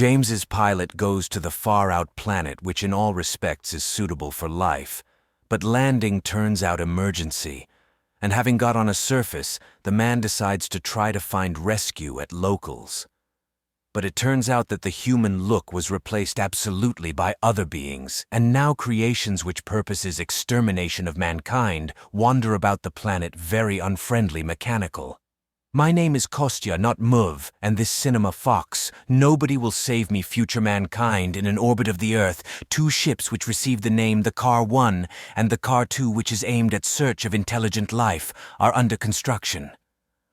James's pilot goes to the far-out planet which in all respects is suitable for life, but landing turns out emergency, and having got on a surface, the man decides to try to find rescue at locals. But it turns out that the human look was replaced absolutely by other beings, and now creations which purposes extermination of mankind wander about the planet very unfriendly mechanical. My name is Kostya, not Muv, and this cinema fox. Nobody will save me, future mankind, in an orbit of the Earth. Two ships which receive the name the Car 1 and the Car 2, which is aimed at search of intelligent life, are under construction.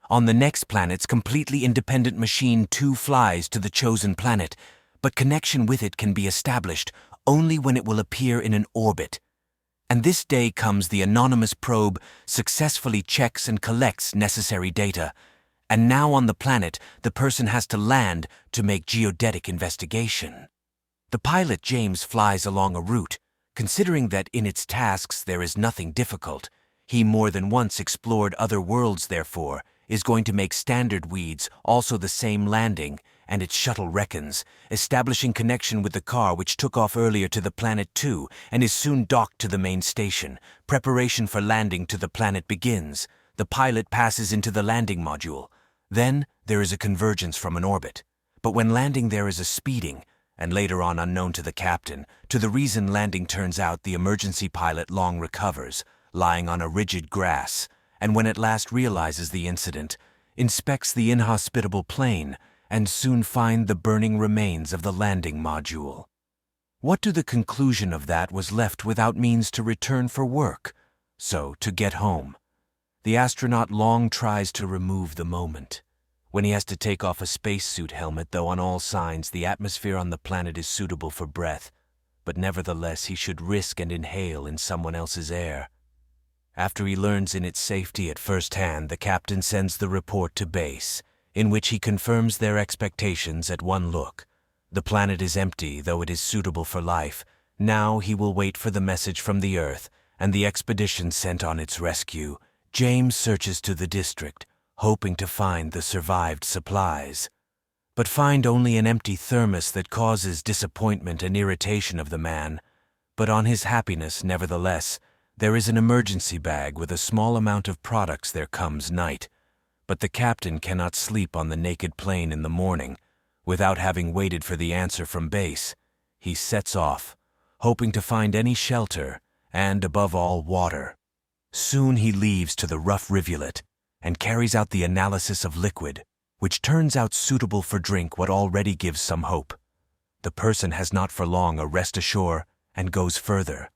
On the next planet's completely independent machine 2 flies to the chosen planet, but connection with it can be established only when it will appear in an orbit. And this day comes the anonymous probe successfully checks and collects necessary data. And now on the planet, the person has to land to make geodetic investigation. The pilot James flies along a route, considering that in its tasks there is nothing difficult. He more than once explored other worlds, therefore, is going to make standard weeds also the same landing, and its shuttle reckons, establishing connection with the car which took off earlier to the planet 2 and is soon docked to the main station. Preparation for landing to the planet begins. The pilot passes into the landing module. Then there is a convergence from an orbit. But when landing there is a speeding, and later on unknown to the captain, to the reason landing turns out the emergency pilot long recovers, lying on a rigid grass, and when at last realizes the incident, inspects the inhospitable plane, and soon find the burning remains of the landing module. What to the conclusion of that was left without means to return for work, so to get home. The astronaut long tries to remove the moment. When he has to take off a spacesuit helmet, though on all signs the atmosphere on the planet is suitable for breath, but nevertheless he should risk and inhale in someone else's air. After he learns in its safety at first hand, the captain sends the report to base, in which he confirms their expectations at one look. The planet is empty, though it is suitable for life. Now he will wait for the message from the Earth, and the expedition sent on its rescue. James searches to the district, hoping to find the survived supplies, but find only an empty thermos that causes disappointment and irritation of the man. But on his happiness, nevertheless, there is an emergency bag with a small amount of products. There comes night. But the captain cannot sleep on the naked plain in the morning without having waited for the answer from base. He sets off, hoping to find any shelter and, above all, water. Soon he leaves to the rough rivulet and carries out the analysis of liquid, which turns out suitable for drink, what already gives some hope. The person has not for long a rest ashore and goes further.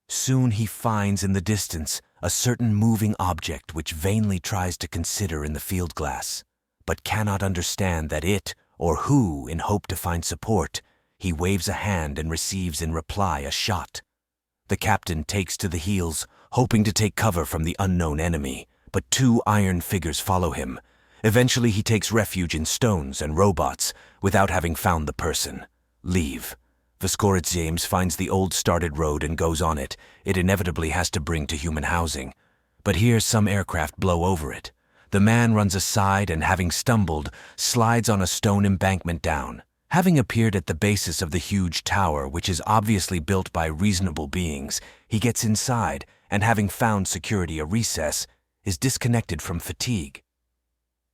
Soon he finds in the distance a certain moving object which vainly tries to consider in the field glass, but cannot understand that it, or who, in hope to find support, he waves a hand and receives in reply a shot. The captain takes to the heels, hoping to take cover from the unknown enemy, but 2 iron figures follow him. Eventually he takes refuge in stones and robots, without having found the person. Leave. Viscount James finds the old started road and goes on it. It inevitably has to bring to human housing. But here some aircraft blow over it. The man runs aside and, having stumbled, slides on a stone embankment down. Having appeared at the basis of the huge tower, which is obviously built by reasonable beings, he gets inside and, having found security a recess, is disconnected from fatigue.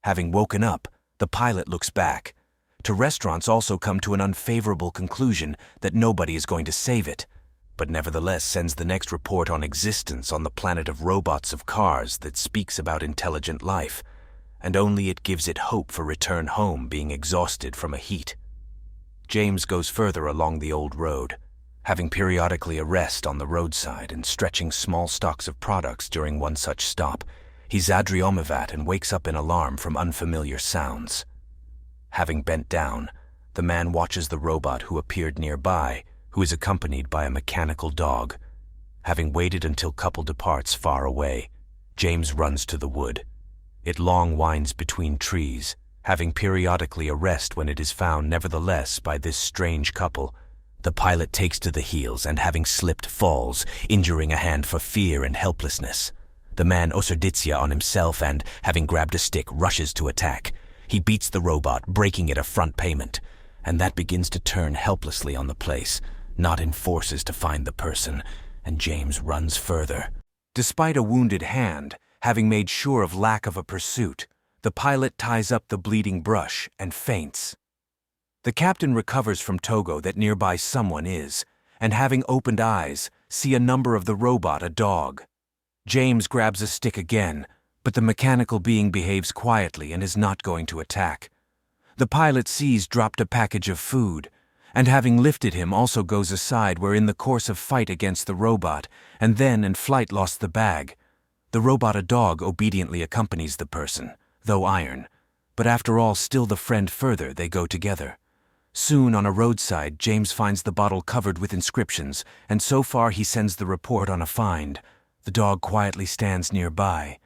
Having woken up, the pilot looks back. To restaurants also come to an unfavorable conclusion that nobody is going to save it, but nevertheless sends the next report on existence on the planet of robots of cars that speaks about intelligent life, and only it gives it hope for return home, being exhausted from a heat. James goes further along the old road, having periodically a rest on the roadside and stretching small stocks of products during one such stop. He's Adriomavat and wakes up in alarm from unfamiliar sounds. Having bent down, the man watches the robot who appeared nearby, who is accompanied by a mechanical dog. Having waited until couple departs far away, James runs to the wood. It long winds between trees, having periodically a rest when it is found nevertheless by this strange couple. The pilot takes to the heels and, having slipped, falls, injuring a hand for fear and helplessness. The man Oserditsya on himself and, having grabbed a stick, rushes to attack. He beats the robot, breaking it a front payment. and that begins to turn helplessly on the place, not in forces to find the person, and James runs further. Despite a wounded hand, having made sure of lack of a pursuit, the pilot ties up the bleeding brush and faints. The captain recovers from Togo that nearby someone is, and having opened eyes, see a number of the robot, a dog. James grabs a stick again, but the mechanical being behaves quietly and is not going to attack. The pilot sees dropped a package of food, and having lifted him also goes aside where in the course of fight against the robot, and then in flight lost the bag. The robot, a dog, obediently accompanies the person, though iron, but after all still the friend further they go together. Soon on a roadside, James finds the bottle covered with inscriptions, and so far he sends the report on a find. The dog quietly stands nearby.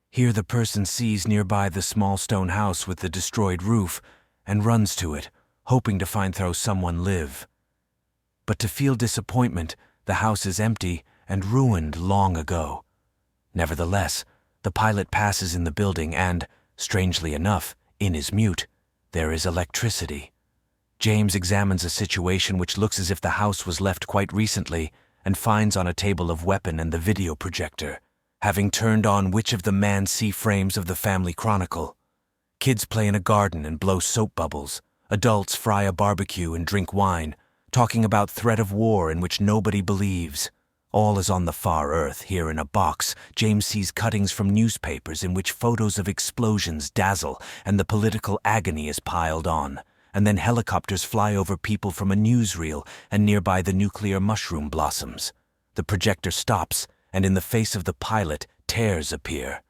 Here the person sees nearby the small stone house with the destroyed roof, and runs to it, hoping to find someone live. But to feel disappointment, the house is empty and ruined long ago. Nevertheless, the pilot passes in the building and, strangely enough, in his mute, there is electricity. James examines a situation which looks as if the house was left quite recently and finds on a table of weapon and the video projector, having turned on which of the man-see frames of the family chronicle. Kids play in a garden and blow soap bubbles. Adults fry a barbecue and drink wine, talking about threat of war in which nobody believes. All is on the far earth. Here in a box, James sees cuttings from newspapers in which photos of explosions dazzle and the political agony is piled on. And then helicopters fly over people from a newsreel, and nearby the nuclear mushroom blossoms. The projector stops, and in the face of the pilot, tears appear.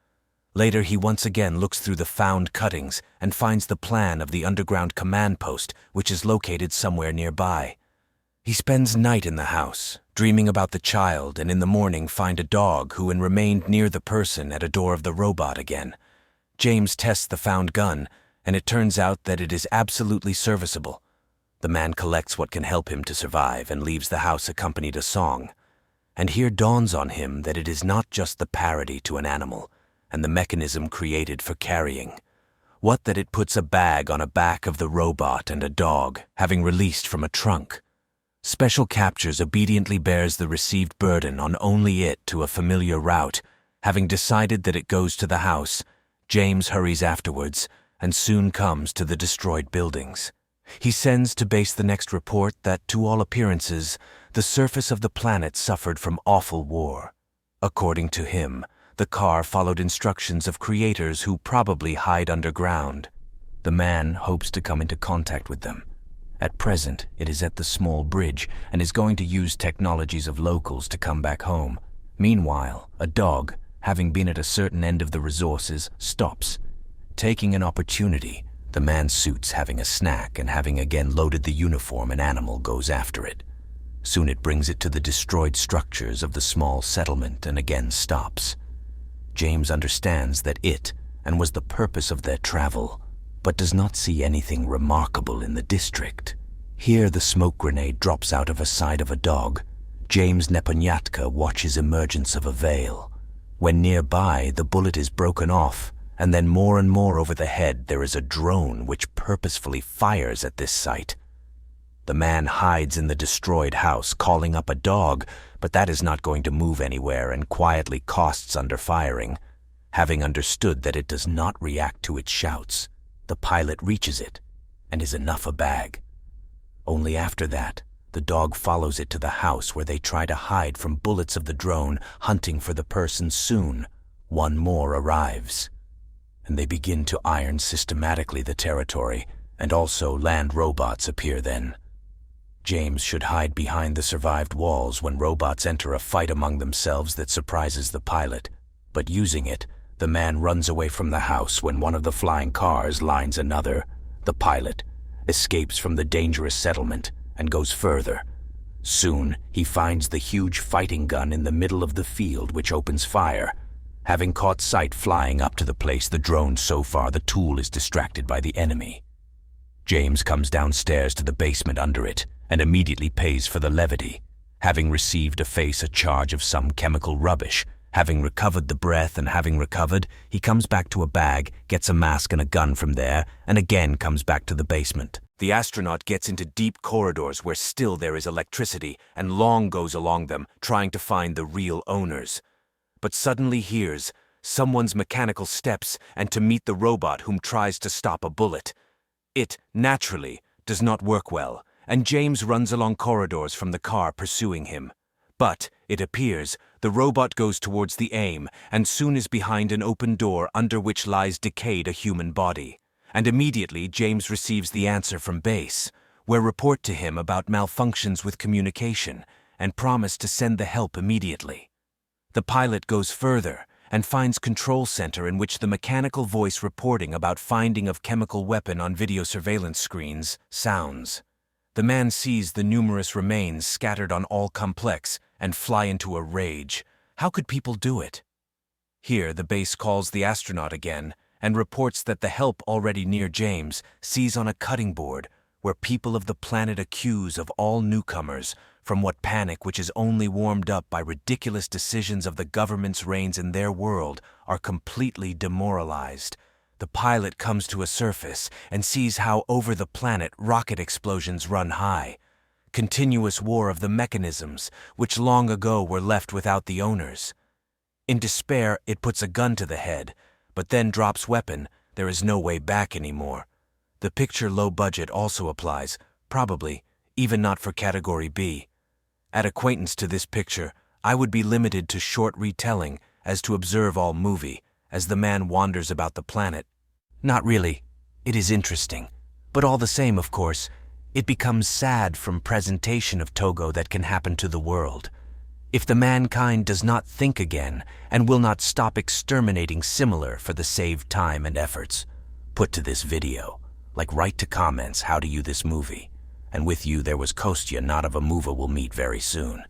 Later he once again looks through the found cuttings and finds the plan of the underground command post, which is located somewhere nearby. He spends night in the house, dreaming about the child, and in the morning find a dog who remained near the person at a door of the robot again. James tests the found gun, and it turns out that it is absolutely serviceable. The man collects what can help him to survive and leaves the house accompanied a song. And here dawns on him that it is not just the parody to an animal, and the mechanism created for carrying. What that it puts a bag on a back of the robot and a dog, having released from a trunk. Special Captures obediently bears the received burden on only it to a familiar route. Having decided that it goes to the house, James hurries afterwards, and soon comes to the destroyed buildings. He sends to base the next report that, to all appearances, the surface of the planet suffered from awful war. According to him, the car followed instructions of creators who probably hide underground. The man hopes to come into contact with them. At present, it is at the small bridge and is going to use technologies of locals to come back home. Meanwhile, a dog, having been at a certain end of the resources, stops. Taking an opportunity, the man suits having a snack and having again loaded the uniform and animal goes after it. Soon it brings it to the destroyed structures of the small settlement and again stops. James understands that it and was the purpose of their travel, but does not see anything remarkable in the district. Here the smoke grenade drops out of a side of a dog. James Neponyatka watches emergence of a veil. When nearby, the bullet is broken off, and then more and more over the head there is a drone which purposefully fires at this site. The man hides in the destroyed house, calling up a dog, but that is not going to move anywhere and quietly costs under firing. Having understood that it does not react to its shouts, the pilot reaches it, and is enough a bag. Only after that, the dog follows it to the house where they try to hide from bullets of the drone, hunting for the person. Soon, one more arrives, and they begin to iron systematically the territory, and also land robots appear then. James should hide behind the survived walls when robots enter a fight among themselves that surprises the pilot, but using it, the man runs away from the house when one of the flying cars lines another. The pilot escapes from the dangerous settlement and goes further. Soon, he finds the huge fighting gun in the middle of the field which opens fire. Having caught sight flying up to the place the drone so far, the tool is distracted by the enemy. James comes downstairs to the basement under it and immediately pays for the levity. Having received a charge of some chemical rubbish, having recovered the breath and having recovered, he comes back to a bag, gets a mask and a gun from there, and again comes back to the basement. The astronaut gets into deep corridors where still there is electricity and long goes along them trying to find the real owners. But suddenly hears someone's mechanical steps and to meet the robot whom tries to stop a bullet. It, naturally, does not work well, and James runs along corridors from the car pursuing him. But, it appears, the robot goes towards the aim and soon is behind an open door under which lies decayed a human body. And immediately James receives the answer from base, where report to him about malfunctions with communication and promise to send the help immediately. The pilot goes further and finds control center in which the mechanical voice reporting about finding of chemical weapon on video surveillance screens sounds. The man sees the numerous remains scattered on all complex and fly into a rage. How could people do it? Here the base calls the astronaut again and reports that the help already near James sees on a cutting board where people of the planet accuse of all newcomers from what panic which is only warmed up by ridiculous decisions of the government's reigns in their world are completely demoralized. The pilot comes to a surface and sees how over the planet rocket explosions run high. Continuous war of the mechanisms which long ago were left without the owners. In despair, it puts a gun to the head, but then drops weapon. There is no way back anymore. The picture low budget also applies, probably, even not for Category B. At acquaintance to this picture, I would be limited to short retelling as to observe all movie, as the man wanders about the planet. Not really. It is interesting. But all the same, of course, it becomes sad from presentation of Togo that can happen to the world. If the mankind does not think again and will not stop exterminating similar for the saved time and efforts, put to this video, like write to comments how do you this movie. And with you there was Kostya, not of a mover will meet very soon.